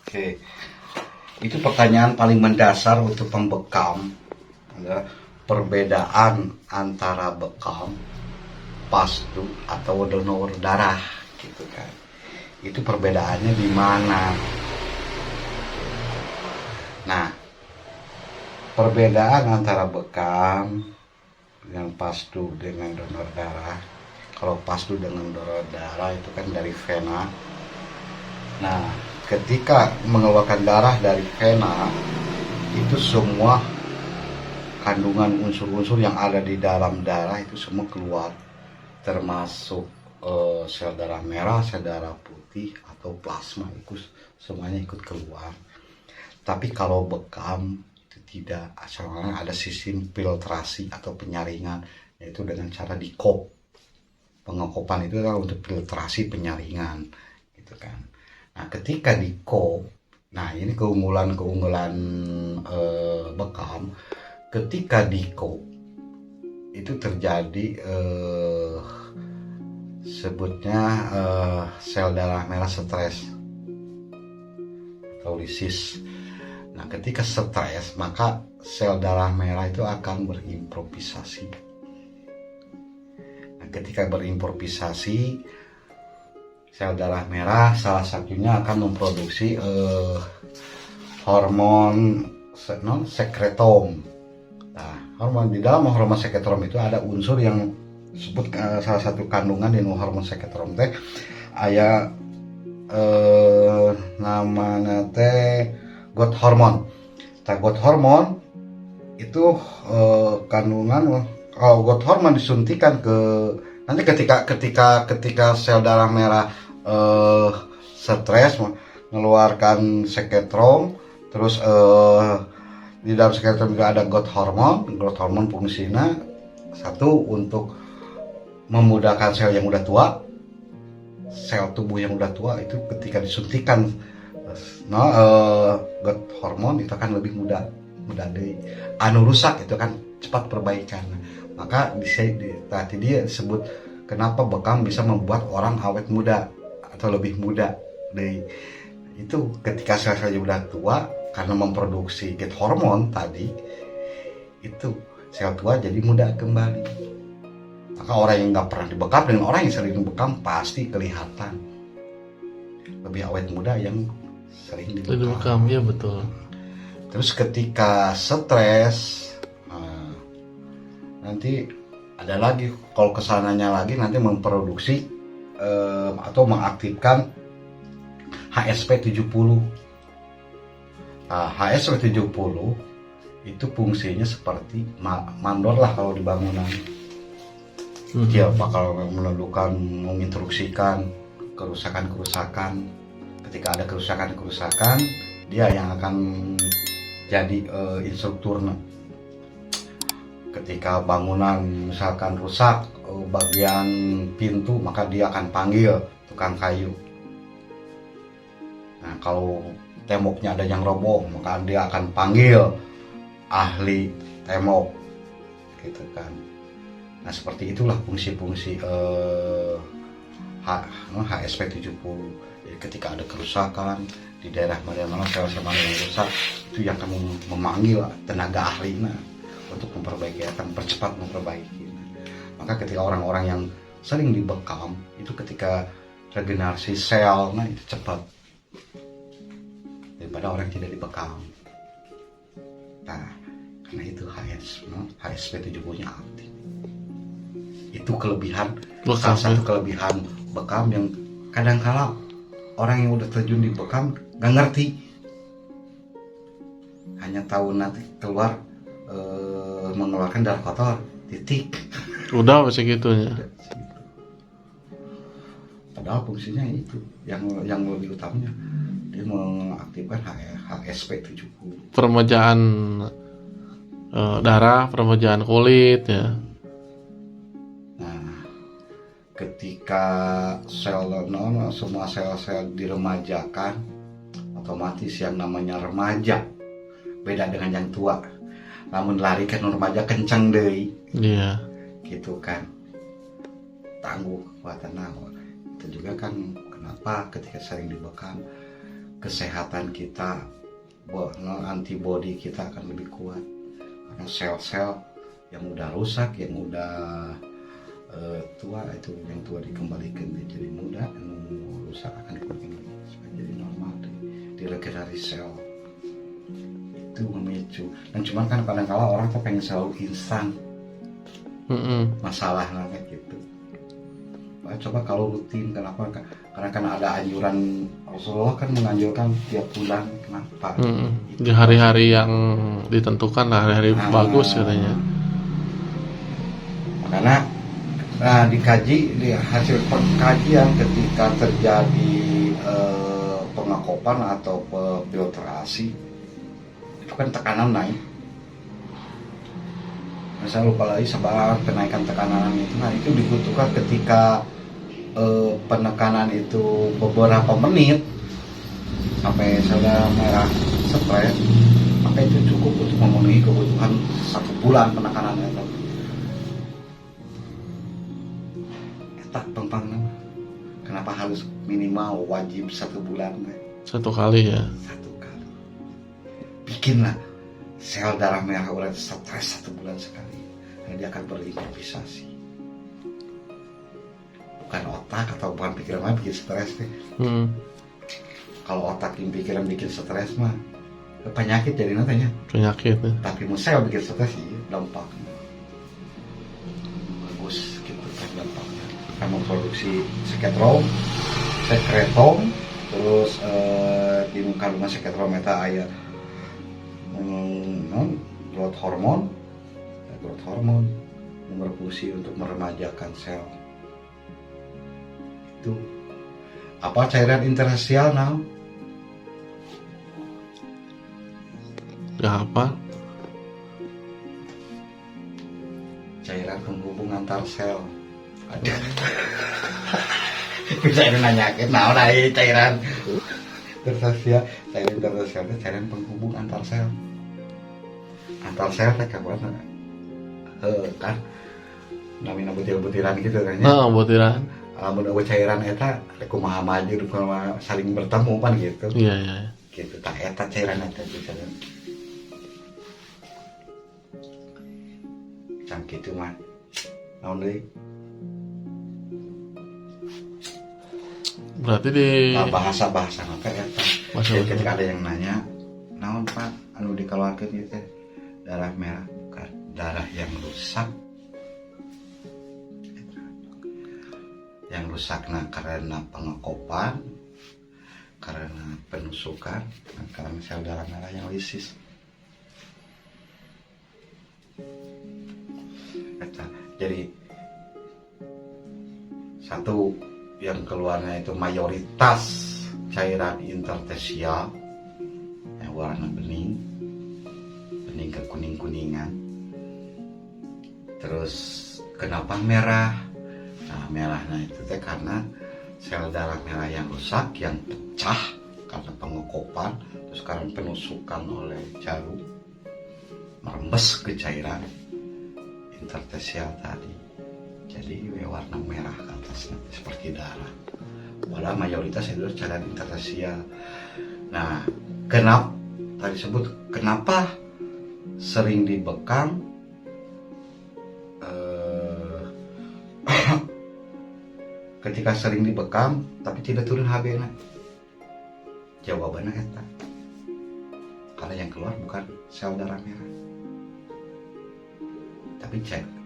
Oke, itu pertanyaan paling mendasar untuk pembekam adalah perbedaan antara bekam, pastu atau donor darah gitu kan. Itu perbedaannya di mana? Nah, perbedaan antara bekam dengan pastu dengan donor darah. Kalau pastu dengan donor darah itu kan dari vena. Nah, ketika mengeluarkan darah dari vena, itu semua kandungan unsur-unsur yang ada di dalam darah itu semua keluar, termasuk sel darah merah, sel darah putih atau plasma, itu semuanya ikut keluar. Tapi kalau bekam itu tidak, asalnya ada sistem filtrasi atau penyaringan, yaitu dengan cara dikop. Pengekopan itu adalah untuk filtrasi penyaringan, gitu kan. Nah, ketika dikop, nah ini keunggulan bekam. Ketika dikop itu terjadi sebutnya sel darah merah stres atau lisis. Nah, ketika stres maka sel darah merah itu akan berimprovisasi. Nah, ketika berimprovisasi, sel darah merah salah satunya akan memproduksi hormon sekretom. Nah, hormon di dalam hormon sekretrom itu ada unsur yang disebut salah satu kandungan di hormon sekretrom teh aya namanya teh growth hormone. Nah, growth hormone itu kandungan, kalau growth hormone disuntikan ke nanti ketika sel darah merah stres mengeluarkan sekretrom, terus di dalam sekretrom juga ada growth hormone fungsinya satu untuk memudahkan sel yang udah tua, sel tubuh yang udah tua itu ketika disuntikan growth hormone itu akan lebih mudah dari anu rusak itu kan cepat perbaikan. Maka tadi dia disebut kenapa bekam bisa membuat orang awet muda atau lebih muda dari itu ketika sel-selnya udah tua karena memproduksi growth hormone tadi itu sel tua jadi muda kembali. Maka orang yang nggak pernah dibekam dengan orang yang sering dibekam pasti kelihatan lebih awet muda yang sering dibekam. Ya betul. Terus ketika stres, nanti ada lagi, kalau kesananya lagi nanti memproduksi atau mengaktifkan HSP70. Nah, HSP70 itu fungsinya seperti mandor lah kalau di bangunan. Dia bakal menentukan, menginstruksikan kerusakan-kerusakan. Ketika ada kerusakan-kerusakan, dia yang akan jadi instrukturnya. Ketika bangunan misalkan rusak bagian pintu, maka dia akan panggil tukang kayu. Nah, kalau temboknya ada yang roboh, maka dia akan panggil ahli tembok, gitu kan. Nah, seperti itulah fungsi-fungsi HSP70. Jadi ketika ada kerusakan di daerah mana sel-sel mana yang rusak, itu yang akan memanggil tenaga ahlinya untuk memperbaiki, akan percepat memperbaiki. Maka ketika orang-orang yang sering dibekam itu ketika regenerasi sel, nah itu cepat daripada orang yang tidak dibekam. Nah, karena itu HSP70-nya aktif. Itu kelebihan, salah satu kelebihan bekam yang kadang-kala orang yang udah terjun di bekam gak ngerti, hanya tahu nanti keluar mengeluarkan darah kotor, titik. Udah masih gitunya. Padahal fungsinya itu yang lebih utamanya dia mengaktifkan HSP70. Peremajaan darah, peremajaan kulit ya. Nah, ketika semua sel-sel diremajakan, otomatis yang namanya remaja beda dengan yang tua. Namun lari kan remaja kencang deh. Iya. Gitu kan. Tangguh, kuatan. Itu juga kan kenapa ketika sering dibekam kesehatan kita, antibody kita akan lebih kuat. Karena sel-sel yang udah rusak, yang udah tua, itu yang tua dikembalikan jadi muda, yang rusak akan dikembalikan supaya jadi normal, di regenerasi sel. Itu memicu. Dan cuman kan kadang-kala orang tuh pengen selalu instan. Masalahnya gitu. Coba kalau rutin, kenapa? Karena kan ada anjuran, Rasulullah kan menganjurkan tiap bulan. Kenapa? Di hari-hari yang ditentukan lah, hari-hari bagus katanya. Karena dikaji, di hasil pengkajian ketika terjadi pengakopan atau filtrasi, itu kan tekanan naik. Saya lupa lagi sebab kenaikan tekanan itu. Nah, itu dibutuhkan ketika penekanan itu beberapa menit sampai saudara merah stres, maka itu cukup untuk memenuhi kebutuhan 1 bulan penekanan itu. Tak pempang, kenapa harus minimal wajib 1 bulan? 1 kali ya. 1 kali. Bikinlah sel darah merah urat stres 1 bulan sekali. Dan dia akan berimprovisasi. Bukan otak atau bukan pikiran mah bikin stres deh. Kalau otak yang pikiran bikin stres mah penyakit jadi nantinya. Penyakit ya. Tapi mau sel bikin stres iya dampaknya. Bagus gitu kan dampaknya. Kan memproduksi sekretom, terus di kandungan sekretom eta aya growth hormone yang berfungsi untuk meremajakan sel. Itu apa cairan interstisial now? Ya apa? Cairan penghubung antar sel. Ada. Bisa nanyakin, nah cairan interstisial, cairan penghubung antar sel. Antar sel teh kapan? Kan namina butir-butiran gitu kan ya. Butiran. Mun cairan eta kumaha maju kumaha saling bertemu kan gitu. Iya. Gitu tak eta cairan eta bisa. Cam kitu mah. Naon deui? Berarti di bahasa maka eta. Ketika ada yang nanya, naon Pak anu dikeluarkeun ieu teh darah merah, bukan darah yang rusak. Yang rusaknya karena pengekopan, karena penusukan, karena sel darah merah yang lisis. Jadi satu yang keluarnya itu mayoritas cairan interstisial yang warna bening ke kuning-kuningan. Terus kenapa merah? Nah, merahnya itu teh karena sel darah merah yang rusak, yang pecah karena pengekopan, terus karena penusukan oleh jarum merembes ke cairan interstisial tadi. Jadi warna merah ke atasnya seperti darah. Padahal mayoritas itu cairan interstisial. Nah, kenapa sering dibekam? Ketika sering dibekam tapi tidak turun HB-nya, jawabannya eta karena yang keluar bukan sel darah merah, tapi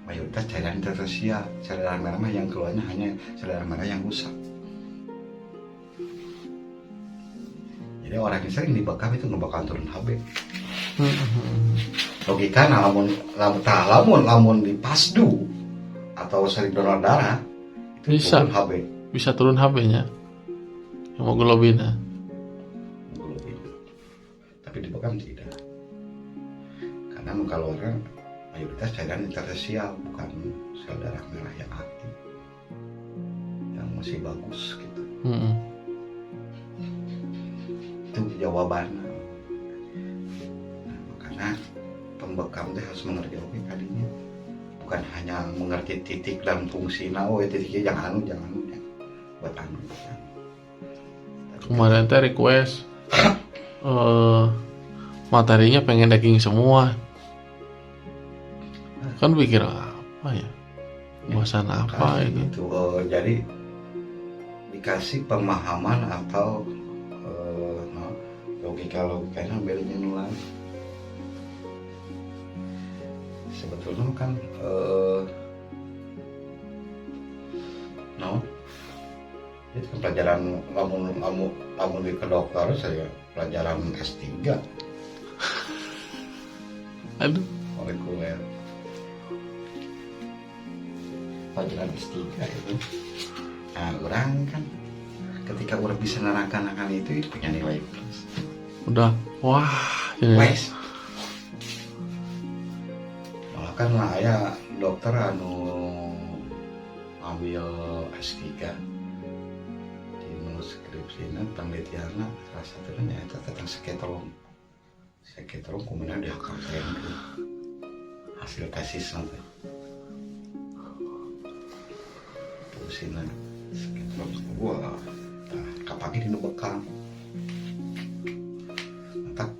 mayoritas cairan interstisial. Sel darah merah yang keluarnya hanya sel darah merah yang rusak. Jadi orang yang sering dibekam itu nggak bakal turun HB. Logikanya lamun di pasdu atau sering donor darah bisa turun HB. Bisa turun HB-nya, hemoglobinnya. Tapi di bekam tidak, karena mengeluarkan mayoritas cairan interstisial, bukan sel darah merah yang aktif yang masih bagus gitu. Itu jawabannya. Nah, makanya pembekam itu harus mengerti kalinya, bukan hanya mengerti titik dan fungsi. Titiknya jangan buat anu. Kemarin teh request materinya pengen daging semua. Kan pikir apa ya? Bosan apa Kan itu? gitu. Jadi dikasih pemahaman atau no, logikanya bedanya nulang. Sebetulnya kan no, itu kan pelajaran lamun di kedokter saya pelajaran S3 Aduh, molekuler, pelajaran S3 itu. Nah, orang kan ketika orang bisa nerangkan itu punya nilai plus. udah wah ini. Wes. Malah kan lah ya dokter ambil S3 di skripsinya penelitiannya salah satunya itu tentang seketolong kemudian diakarkan ke hasil tesis nanti fungsinya seketolong wah kapagi di bekam tak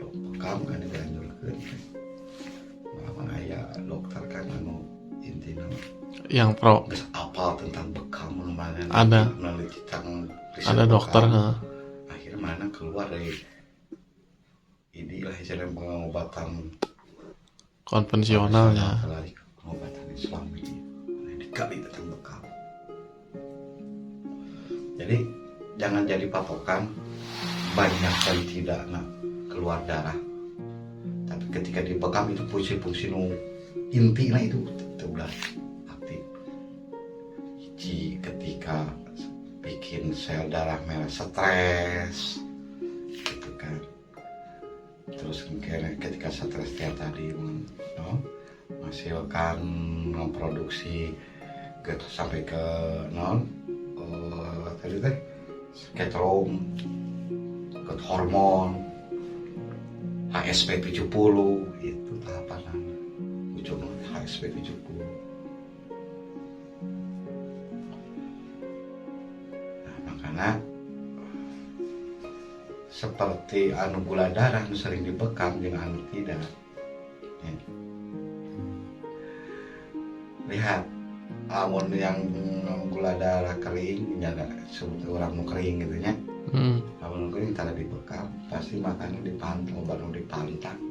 bekam kan dianjurkan malah ya dokter kan intinya Yang pro geus apal tentang bekam mana Ada. meneliti tentang riset ada dokter, bekam. Akhirnya mana keluar dari inilah jalan pengobatan konvensionalnya. Lari pengobatan Islam ini dikali tentang bekam. Jadi jangan jadi patokan banyak kali tidak keluar darah, tapi ketika di bekam itu fungsi-fungsi intinya itu udah aktif. Ketika bikin sel darah merah stres gitu kan, terus ketika stres tadi menghasilkan memproduksi gitu, sampai ke tadi teh ketrom ke hormon HSP 70 itu tahapan ujungnya HSP 70. Nah, seperti gula darah sering dibekam dengan tidak ya. Lihat amun yang gula darah kering ya sebut orang kering gitu ya. Amun kering tidak dibekam pasti makannya dipantau baru dipantang,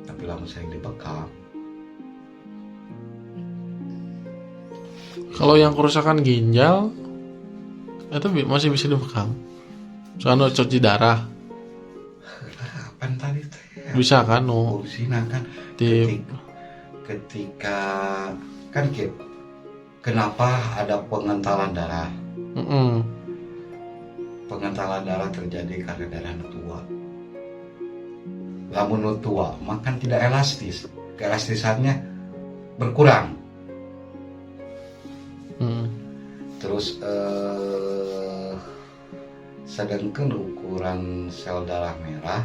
tapi lamun sering dibekam Kalau yang kerusakan ginjal itu masih bisa dibekam. Soalnya cuci darah apa tadi teh bisa kan fungsinya kan di ketika kan kenapa ada pengentalan darah? Pengentalan darah terjadi karena darah tua. Lamun tua makan tidak elastis, keelastisannya berkurang. Terus sedangkan ukuran sel darah merah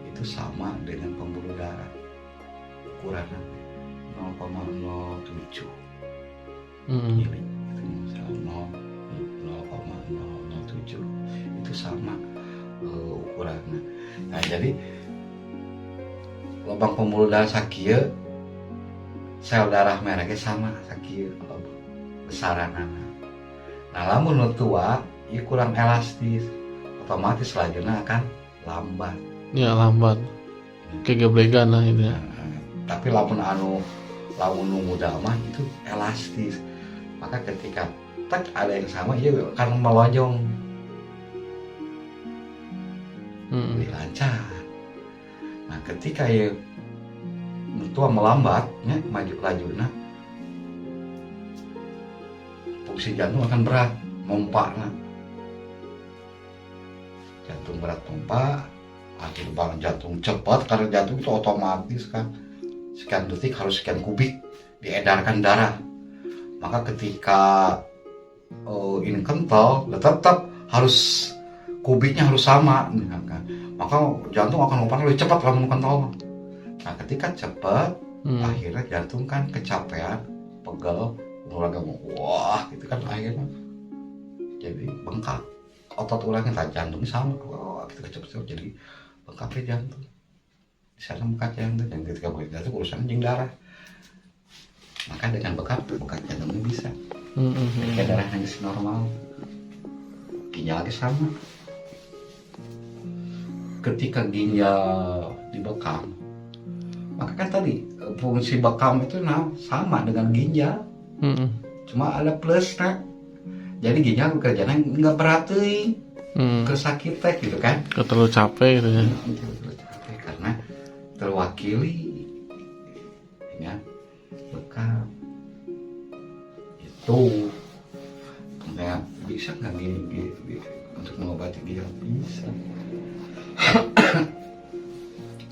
itu sama dengan pembuluh darah, ukurannya 0,07 mili, itu misalnya 0,007 itu sama ukurannya. Nah jadi lubang pembuluh darah sakieu sel darah merahnya sama sakieu besaranana. Nah lamun tua ieu kurang elastis, otomatis lajuna akan lambat. Ya lambat. Kegeblegan lah itu ya. Tapi lamun muda mah itu elastis. Maka ketika ada yang sama ia akan melonjong. Lebih lancar. Nah ketika ia tua melambat maju lajuna, fungsi jantung akan berat, mompakna. Jantung berat pompa, akhirnya jantung cepat karena jantung itu otomatis kan sekian detik harus sekian kubik diedarkan darah. Maka ketika ini kental, tetap harus kubiknya harus sama, kan? Maka jantung akan pompa lebih cepat kalau kental. Nah ketika cepat, akhirnya jantung kan kecapean, pegel, wah gitu kan akhirnya jadi bengkak otot ulangnya tak jantung sama, kita kecep-kecep jadi bengkak jantung. Di sana bengkak jantung, dan ketika begitu itu urusan jeung darah. Maka dengan bengkak jantungnya bisa. Ketika darah nangis normal, ginjal lagi sama. Ketika ginjal dibekam, maka kan tadi fungsi bekam itu sama dengan ginjal, cuma ada plusnya. Jadi ginjal kerjanya nggak berat kesakit gitu kan? Terlalu capek gitu ya. Terlalu capek karena terwakili ya bekam itu. Nah, bisa nggak gini untuk mengobati ginjal? Bisa.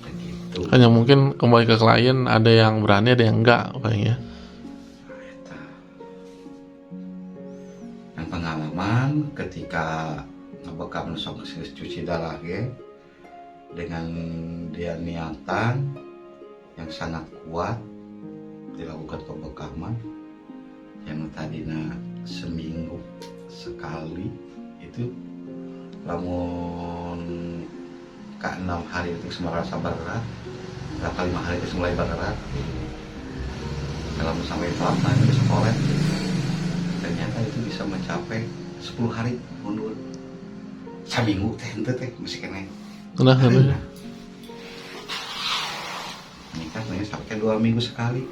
Begitu. Hanya mungkin kembali ke klien, ada yang berani ada yang enggak kayaknya. Dan pengalaman ketika ngebekam sok cuci darah dengan dia niatan yang sangat kuat dilakukan pembekaman yang tadinya seminggu sekali itu namun ke 6 hari itu merasa berat, berapa 5 hari itu mulai berat, kalau sampai 8 hari itu sekolah, ternyata itu bisa mencapai 10 hari mundur, seminggu teh masih kena. Nah, ini kan sampai 2 minggu sekali.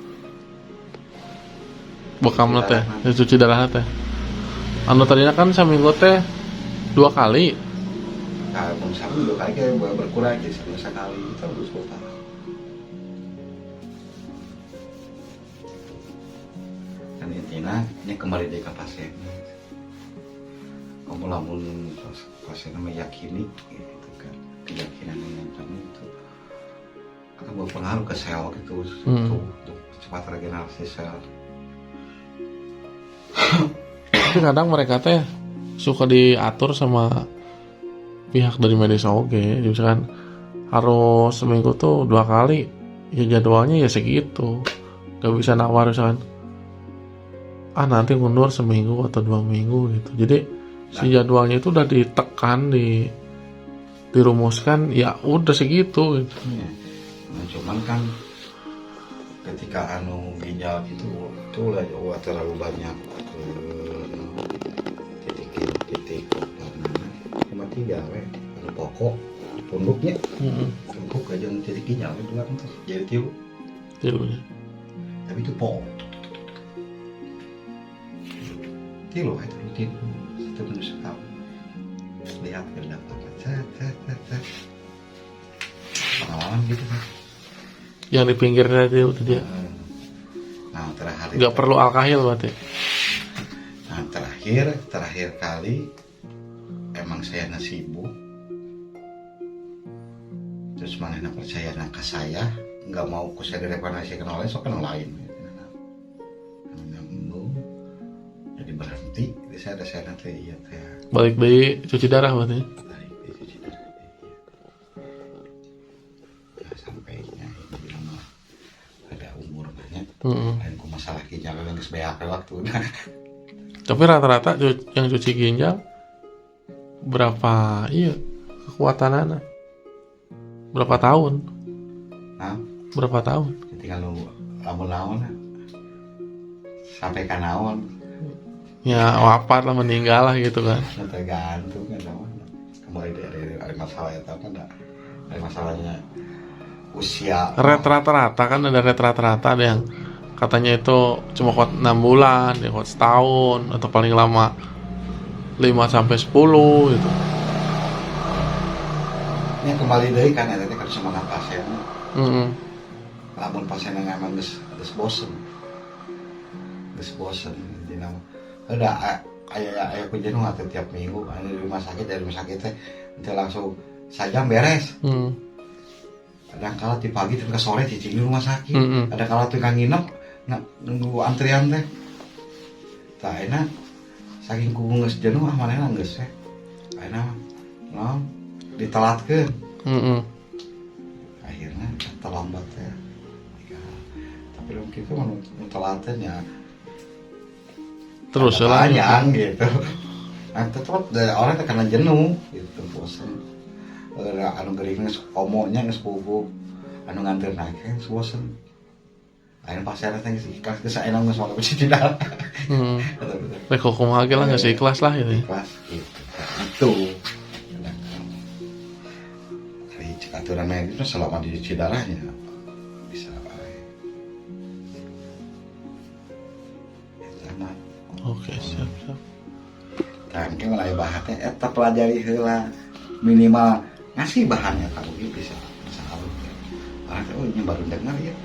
bekam teh, cuci darah teh. Anu tadinya kan seminggu teh 2 kali. Kalau misalnya 2 kali kayak berkurang jadi sekali terus total. Dan intinya ini kembali ke pasien. Kamu lamun pasiennya meyakini gitu kan, keyakinan yang kamu itu akan berpengaruh ke sel gitu untuk cepat regenerasi sel. Tapi kadang mereka teh suka diatur sama pihak dari medis oke, misalkan harus seminggu tuh 2 kali, ya jadwalnya ya segitu, gak bisa nawar misalkan nanti mundur seminggu atau 2 minggu gitu. Jadi si jadwalnya itu udah ditekan, dirumuskan, ya udah segitu gitu. Ya. Nah, cuman kan ketika ginjal itu lah terlalu banyak titik cuma 3 ada pokok punduknya punduk aja titik ginjal itu kan jadi tilunya. tapi itu pokok tilu itu satu menit sekali lihat ke dapat pengalaman gitu kan Yang di pinggirnya itu dia. Nah terakhir Nggak perlu alkahil berarti. Nah terakhir kali emang saya sibuk, terus mana percaya ke saya, nggak mau ku saya direkomendasikan oleh sok yang lain. Jadi berhenti, jadi saya ada nanti iya teh. Balik dari cuci darah berarti. Sampainya ini ada umur banyak, lain ku masalah ginjal yang sebanyak waktu. Tapi rata-rata yang cuci ginjal berapa kekuatan anak? Berapa tahun? Nah, berapa tahun? tinggal lu lamun-lamun sampai kanaon. Ya wafat lah, meninggal lah gitu kan. Tergantung kan kembali dari masalah itu kan dari masalahnya usia. Rata-rata kan ada rata-rata, ada yang katanya itu cuma kuat 6 bulan, dia kuat setahun atau paling lama 5-10 gitu. Ini kembali dari kan ya, tadi kan semangat pasien. Lamun pasien yang emang geus bosen. Dina ada aya kejadian atau tiap minggu ada di rumah sakit, dari rumah sakit teh nanti langsung saja beres. Ada kala di pagi ke sore cicing di rumah sakit. Ada kala tuh kan nginep nunggu antrian teh. Tah enak saking kubu geus jenuh manehna geus teh. Ayeuna naon ditelatkeun. Akhirnya terlambat ya. Tapi mungkin itu telatnya terus panjang gitu. Nah tetap dari orang karena jenuh gitu bosan. Anu geuringna komonya geus puguh anu nganter naik kan bosan. Ayeuna pasar teh geus ikhlas geus ayeuna geus make beci tidak. Rek kumaha ge lah geus ikhlas lah gitu. Ikhlas gitu. Itu. Hari aturan itu selama di Cidarahnya bisa bae. Eta mah. Oke, siap. Tangke mulai bahannya eta pelajari heula minimal ngasih bahannya kamu bisa alur. Ah, ini baru dengar ya.